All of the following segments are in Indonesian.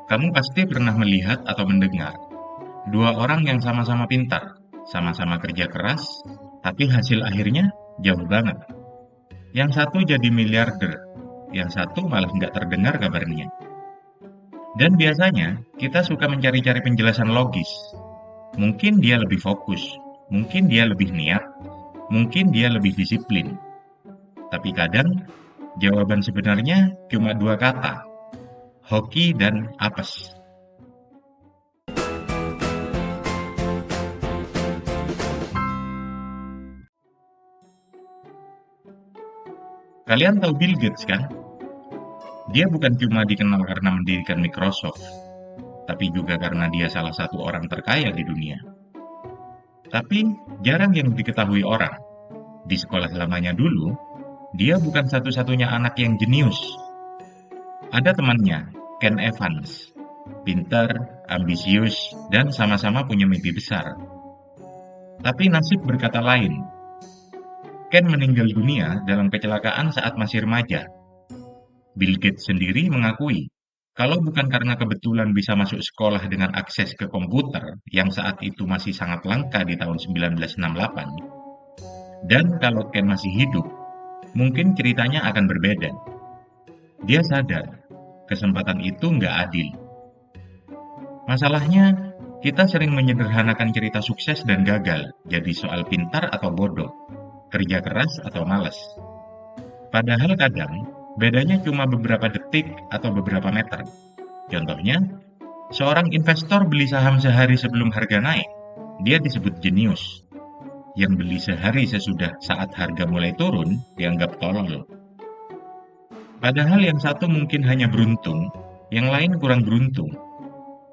Kamu pasti pernah melihat atau mendengar dua orang yang sama-sama pintar, sama-sama kerja keras, tapi hasil akhirnya jauh banget. Yang satu jadi miliarder, yang satu malah nggak terdengar kabarnya. Dan biasanya kita suka mencari-cari penjelasan logis. Mungkin dia lebih fokus, mungkin dia lebih niat, mungkin dia lebih disiplin. Tapi kadang jawaban sebenarnya cuma dua kata, hoki dan apes. Kalian tahu Bill Gates kan? Dia bukan cuma dikenal karena mendirikan Microsoft, tapi juga karena dia salah satu orang terkaya di dunia. Tapi jarang yang diketahui orang. Di sekolah lamanya dulu, dia bukan satu-satunya anak yang jenius. Ada temannya, Ken Evans. Pintar, ambisius, dan sama-sama punya mimpi besar. Tapi nasib berkata lain. Ken meninggal dunia dalam kecelakaan saat masih remaja. Bill Gates sendiri mengakui, kalau bukan karena kebetulan bisa masuk sekolah dengan akses ke komputer yang saat itu masih sangat langka di tahun 1968, dan kalau Ken masih hidup, mungkin ceritanya akan berbeda. Dia sadar, kesempatan itu nggak adil. Masalahnya, kita sering menyederhanakan cerita sukses dan gagal jadi soal pintar atau bodoh, kerja keras atau malas. Padahal kadang, bedanya cuma beberapa detik atau beberapa meter. Contohnya, seorang investor beli saham sehari sebelum harga naik, dia disebut jenius. Yang beli sehari sesudah saat harga mulai turun, dianggap tolol. Padahal yang satu mungkin hanya beruntung, yang lain kurang beruntung.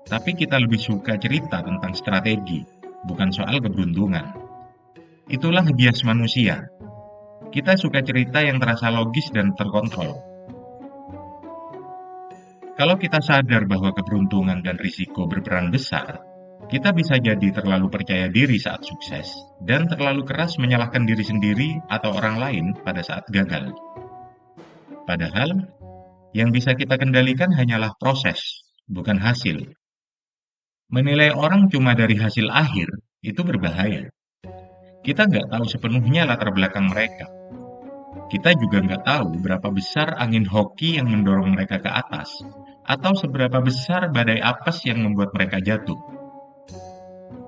Tapi kita lebih suka cerita tentang strategi, bukan soal keberuntungan. Itulah bias manusia. Kita suka cerita yang terasa logis dan terkontrol. Kalau kita sadar bahwa keberuntungan dan risiko berperan besar, kita bisa jadi terlalu percaya diri saat sukses dan terlalu keras menyalahkan diri sendiri atau orang lain pada saat gagal. Padahal, yang bisa kita kendalikan hanyalah proses, bukan hasil. Menilai orang cuma dari hasil akhir itu berbahaya. Kita nggak tahu sepenuhnya latar belakang mereka. Kita juga nggak tahu berapa besar angin hoki yang mendorong mereka ke atas, atau seberapa besar badai apes yang membuat mereka jatuh.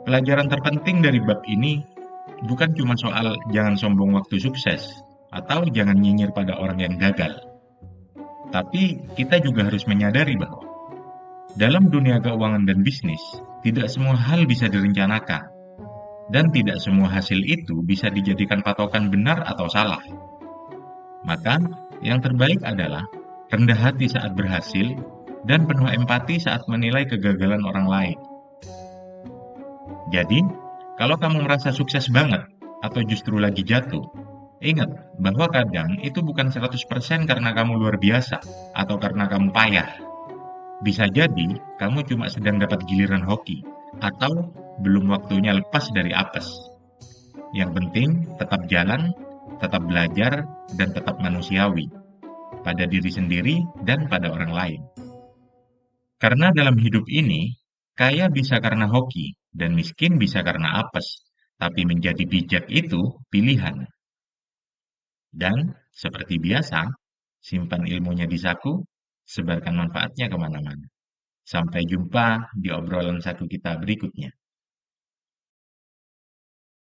Pelajaran terpenting dari bab ini bukan cuma soal jangan sombong waktu sukses, atau jangan nyinyir pada orang yang gagal. Tapi kita juga harus menyadari bahwa dalam dunia keuangan dan bisnis, tidak semua hal bisa direncanakan, dan tidak semua hasil itu bisa dijadikan patokan benar atau salah. Maka, yang terbaik adalah rendah hati saat berhasil dan penuh empati saat menilai kegagalan orang lain. Jadi, kalau kamu merasa sukses banget atau justru lagi jatuh, ingat bahwa kadang itu bukan 100% karena kamu luar biasa atau karena kamu payah. Bisa jadi kamu cuma sedang dapat giliran hoki atau belum waktunya lepas dari apes. Yang penting tetap jalan, tetap belajar, dan tetap manusiawi pada diri sendiri dan pada orang lain. Karena dalam hidup ini, kaya bisa karena hoki dan miskin bisa karena apes, tapi menjadi bijak itu pilihan. Dan seperti biasa, simpan ilmunya di saku, sebarkan manfaatnya kemana-mana. Sampai jumpa di obrolan saku kita berikutnya.